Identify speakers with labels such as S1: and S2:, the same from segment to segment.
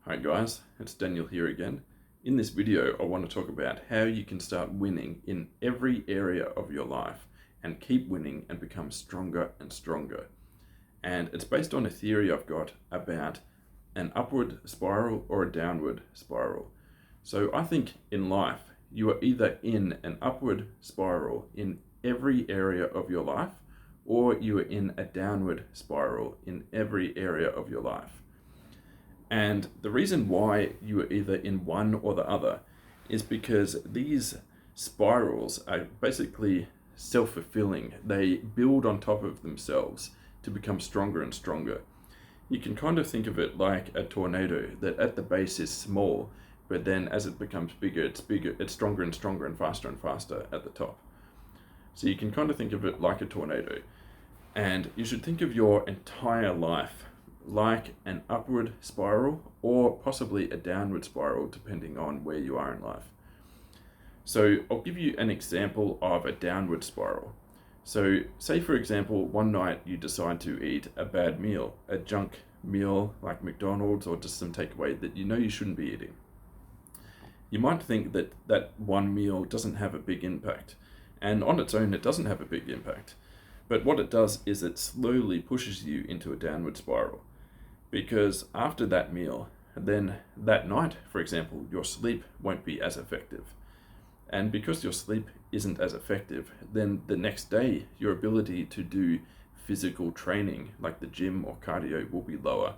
S1: Hi guys, it's Daniel here again. In this video, I want to talk about how you can start winning in every area of your life and keep winning and become stronger and stronger. And it's based on a theory I've got about an upward spiral or a downward spiral. So I think in life, you are either in an upward spiral in every area of your life, or you are in a downward spiral in every area of your life. And the reason why you are either in one or the other is because these spirals are basically self-fulfilling. They build on top of themselves to become stronger and stronger. You can kind of think of it like a tornado that at the base is small, but then as it becomes bigger, it's stronger and stronger and faster at the top. So you can kind of think of it like a tornado. And you should think of your entire life like an upward spiral or possibly a downward spiral, depending on where you are in life. So I'll give you an example of a downward spiral. So say, for example, one night you decide to eat a bad meal, a junk meal like McDonald's or just some takeaway that you know you shouldn't be eating. You might think that that one meal doesn't have a big impact, and on its own it doesn't have a big impact. But what it does is it slowly pushes you into a downward spiral. Because after that meal, then that night, for example, your sleep won't be as effective. And because your sleep isn't as effective, then the next day, your ability to do physical training, like the gym or cardio, will be lower.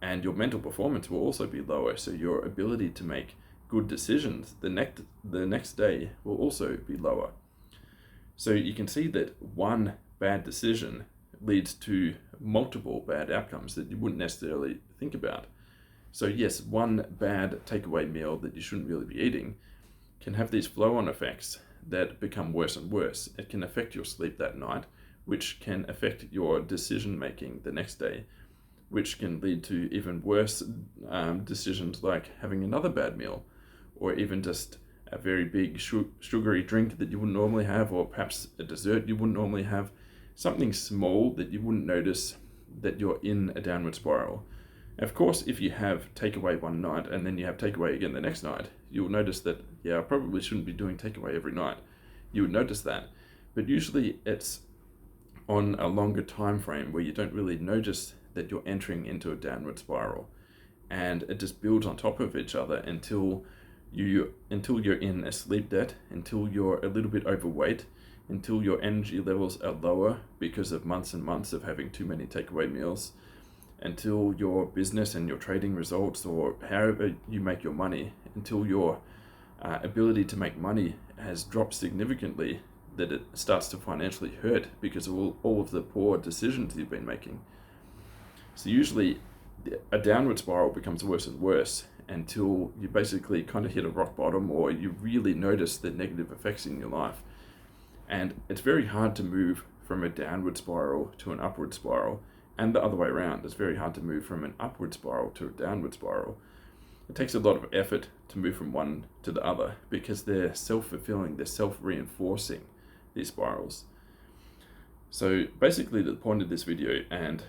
S1: And your mental performance will also be lower. So your ability to make good decisions the next day will also be lower. So you can see that one bad decision leads to multiple bad outcomes that you wouldn't necessarily think about. So yes, one bad takeaway meal that you shouldn't really be eating can have these flow-on effects that become worse and worse. It can affect your sleep that night, which can affect your decision making the next day, which can lead to even worse decisions like having another bad meal, or even just a very big sugary drink that you wouldn't normally have, or perhaps a dessert you wouldn't normally have. Something small that you wouldn't notice that you're in a downward spiral. Of course, if you have takeaway one night and then you have takeaway again the next night, you'll notice that, yeah, I probably shouldn't be doing takeaway every night. You would notice that. But usually it's on a longer time frame where you don't really notice that you're entering into a downward spiral. And it just builds on top of each other until you're in a sleep debt, until you're a little bit overweight, until your energy levels are lower because of months and months of having too many takeaway meals, until your business and your trading results, or however you make your money, until your ability to make money has dropped significantly, that it starts to financially hurt because of all of the poor decisions you've been making. So usually a downward spiral becomes worse and worse until you basically kind of hit a rock bottom, or you really notice the negative effects in your life. And it's very hard to move from a downward spiral to an upward spiral, and the other way around. It's very hard to move from an upward spiral to a downward spiral. It takes a lot of effort to move from one to the other because they're self-fulfilling, they're self-reinforcing, these spirals. So basically the point of this video and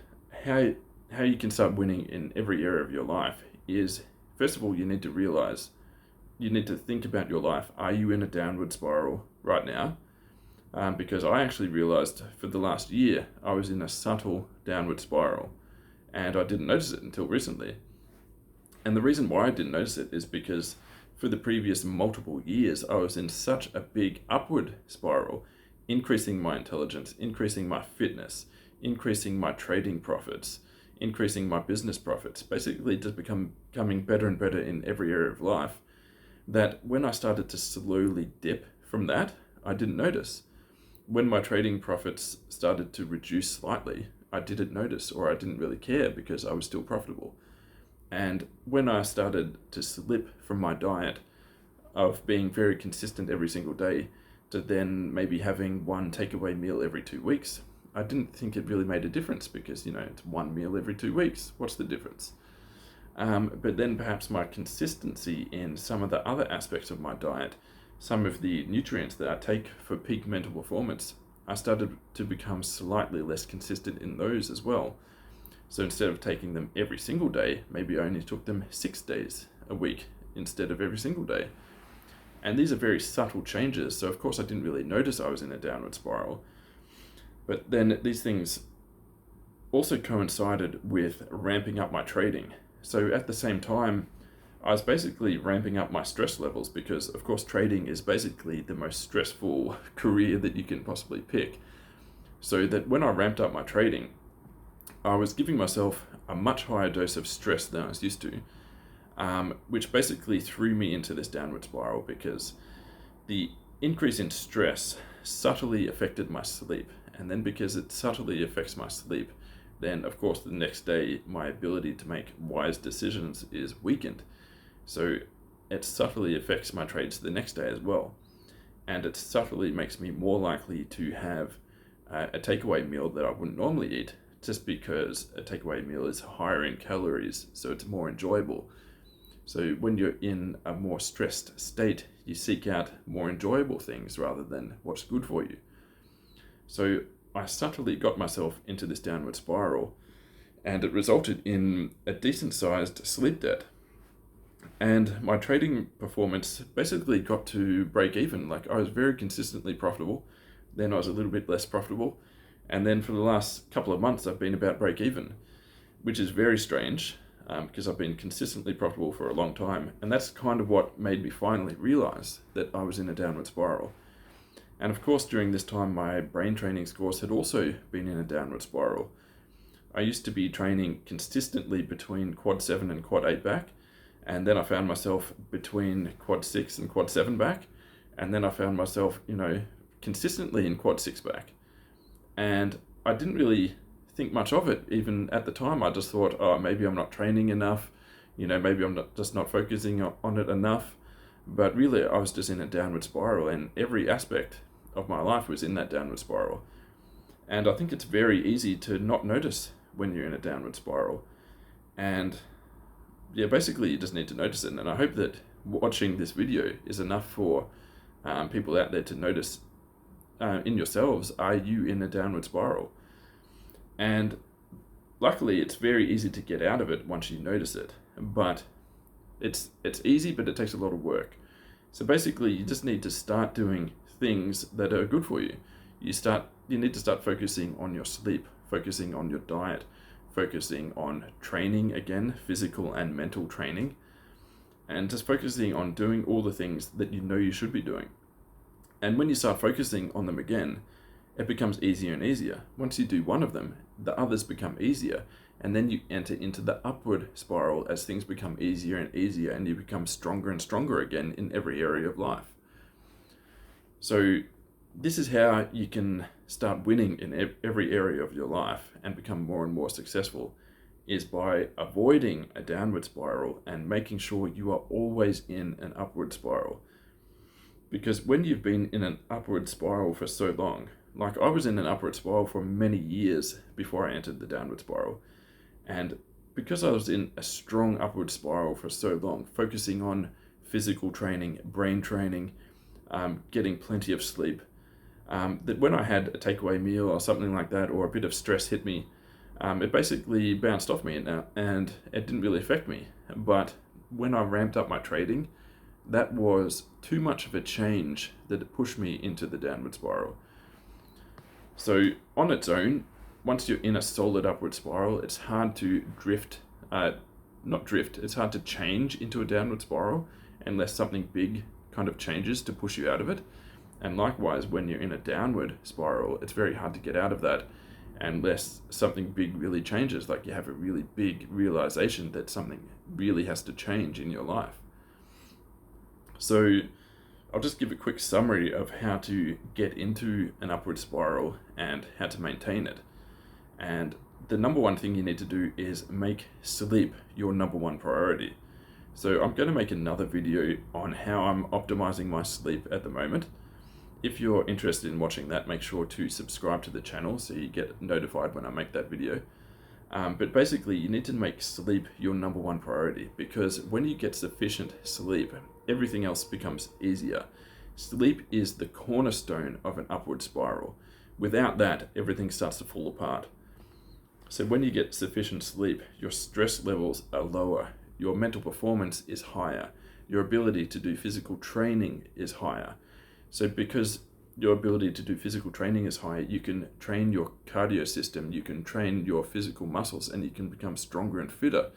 S1: how you can start winning in every area of your life is, first of all, you need to think about your life. Are you in a downward spiral right now? Because I actually realized for the last year I was in a subtle downward spiral, and I didn't notice it until recently. And the reason why I didn't notice it is because for the previous multiple years I was in such a big upward spiral, increasing my intelligence, increasing my fitness, increasing my trading profits, increasing my business profits, basically just becoming better and better in every area of life, that when I started to slowly dip from that, I didn't notice. When my trading profits started to reduce slightly, I didn't notice, or I didn't really care because I was still profitable. And when I started to slip from my diet of being very consistent every single day to then maybe having one takeaway meal every 2 weeks, I didn't think it really made a difference because, it's one meal every 2 weeks. What's the difference? But then perhaps my consistency in some of the other aspects of my diet, some of the nutrients that I take for peak mental performance, I started to become slightly less consistent in those as well. So instead of taking them every single day, maybe I only took them 6 days a week instead of every single day. And these are very subtle changes. So of course I didn't really notice I was in a downward spiral. But then these things also coincided with ramping up my trading. So at the same time, I was basically ramping up my stress levels because, of course, trading is basically the most stressful career that you can possibly pick. So that when I ramped up my trading, I was giving myself a much higher dose of stress than I was used to, which basically threw me into this downward spiral because the increase in stress subtly affected my sleep. And then because it subtly affects my sleep, then of course the next day my ability to make wise decisions is weakened. So it subtly affects my trades the next day as well. And it subtly makes me more likely to have a takeaway meal that I wouldn't normally eat, just because a takeaway meal is higher in calories, so it's more enjoyable. So when you're in a more stressed state, you seek out more enjoyable things rather than what's good for you. So I subtly got myself into this downward spiral, and it resulted in a decent sized sleep debt. And my trading performance basically got to break even. Like, I was very consistently profitable, then I was a little bit less profitable, and then for the last couple of months I've been about break even, which is very strange because I've been consistently profitable for a long time. And that's kind of what made me finally realize that I was in a downward spiral. And of course, during this time, my brain training scores had also been in a downward spiral. I used to be training consistently between quad 7 and quad 8 back, and then I found myself between quad 6 and quad 7 back, and then I found myself, consistently in quad 6 back. And I didn't really think much of it even at the time. I just thought, oh, maybe I'm not training enough, maybe I'm just not focusing on it enough. But really, I was just in a downward spiral, and every aspect of my life was in that downward spiral. And I think it's very easy to not notice when you're in a downward spiral. And yeah, basically you just need to notice it. And I hope that watching this video is enough for people out there to notice in yourselves, are you in a downward spiral? And luckily, it's very easy to get out of it once you notice it. But it's easy, but it takes a lot of work. So basically, you just need to start doing things that are good for you. You need to start focusing on your sleep, focusing on your diet, focusing on training again, physical and mental training, and just focusing on doing all the things that you know you should be doing. And when you start focusing on them again, it becomes easier and easier. Once you do one of them, the others become easier. And then you enter into the upward spiral as things become easier and easier, and you become stronger and stronger again in every area of life. So this is how you can start winning in every area of your life and become more and more successful, is by avoiding a downward spiral and making sure you are always in an upward spiral. Because when you've been in an upward spiral for so long, like I was in an upward spiral for many years before I entered the downward spiral. And because I was in a strong upward spiral for so long, focusing on physical training, brain training, getting plenty of sleep, that when I had a takeaway meal or something like that, or a bit of stress hit me, it basically bounced off me and it didn't really affect me. But when I ramped up my trading, that was too much of a change that it pushed me into the downward spiral. So on its own, once you're in a solid upward spiral, it's hard to it's hard to change into a downward spiral unless something big kind of changes to push you out of it. And likewise, when you're in a downward spiral, it's very hard to get out of that unless something big really changes, like you have a really big realization that something really has to change in your life. So I'll just give a quick summary of how to get into an upward spiral and how to maintain it. And the number one thing you need to do is make sleep your number one priority. So I'm going to make another video on how I'm optimizing my sleep at the moment. If you're interested in watching that, make sure to subscribe to the channel so you get notified when I make that video. But basically, you need to make sleep your number one priority, because when you get sufficient sleep, everything else becomes easier. Sleep is the cornerstone of an upward spiral. Without that, everything starts to fall apart. So when you get sufficient sleep, your stress levels are lower, your mental performance is higher, your ability to do physical training is higher. So because your ability to do physical training is higher, you can train your cardio system, you can train your physical muscles, and you can become stronger and fitter,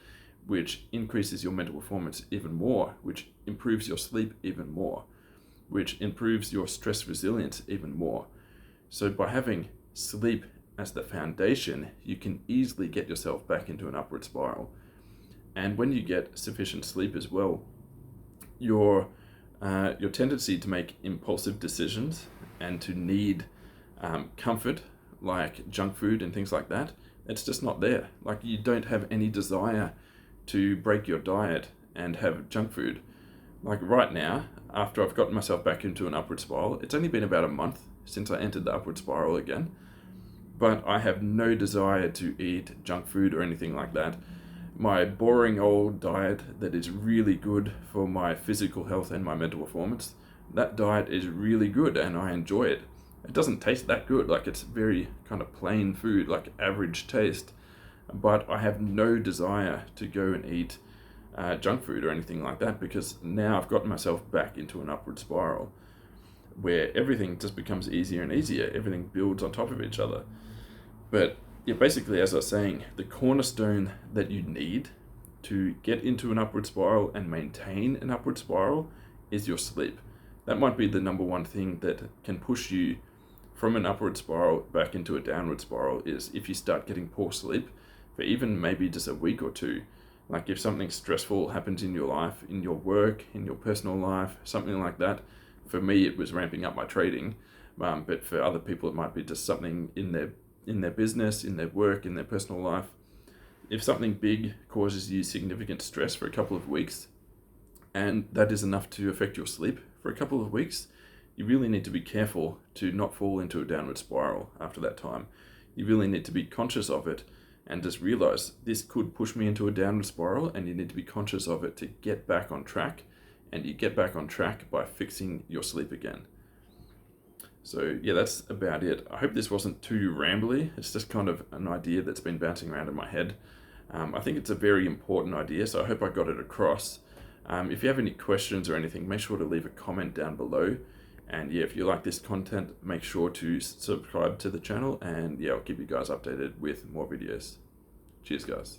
S1: which increases your mental performance even more, which improves your sleep even more, which improves your stress resilience even more. So by having sleep as the foundation, you can easily get yourself back into an upward spiral. And when you get sufficient sleep as well, your tendency to make impulsive decisions and to need comfort, like junk food and things like that, it's just not there. Like, you don't have any desire to break your diet and have junk food. Like right now, after I've gotten myself back into an upward spiral, it's only been about a month since I entered the upward spiral again, but I have no desire to eat junk food or anything like that. My boring old diet that is really good for my physical health and my mental performance, that diet is really good and I enjoy it. It doesn't taste that good, like it's very kind of plain food, like average taste, but I have no desire to go and eat junk food or anything like that, because now I've gotten myself back into an upward spiral where everything just becomes easier and easier. Everything builds on top of each other. But yeah, basically, as I was saying, the cornerstone that you need to get into an upward spiral and maintain an upward spiral is your sleep. That might be the number one thing that can push you from an upward spiral back into a downward spiral, is if you start getting poor sleep for even maybe just a week or two. Like if something stressful happens in your life, in your work, in your personal life, something like that. For me, it was ramping up my trading, but for other people, it might be just something in their business, in their work, in their personal life. If something big causes you significant stress for a couple of weeks, and that is enough to affect your sleep for a couple of weeks, you really need to be careful to not fall into a downward spiral after that time. You really need to be conscious of it and just realize this could push me into a downward spiral, and you need to be conscious of it to get back on track. And you get back on track by fixing your sleep again. So yeah, that's about it. I hope this wasn't too rambly. It's just kind of an idea that's been bouncing around in my head. I think it's a very important idea, so I hope I got it across. If you have any questions or anything, make sure to leave a comment down below. And yeah, if you like this content, make sure to subscribe to the channel, and yeah, I'll keep you guys updated with more videos. Cheers, guys.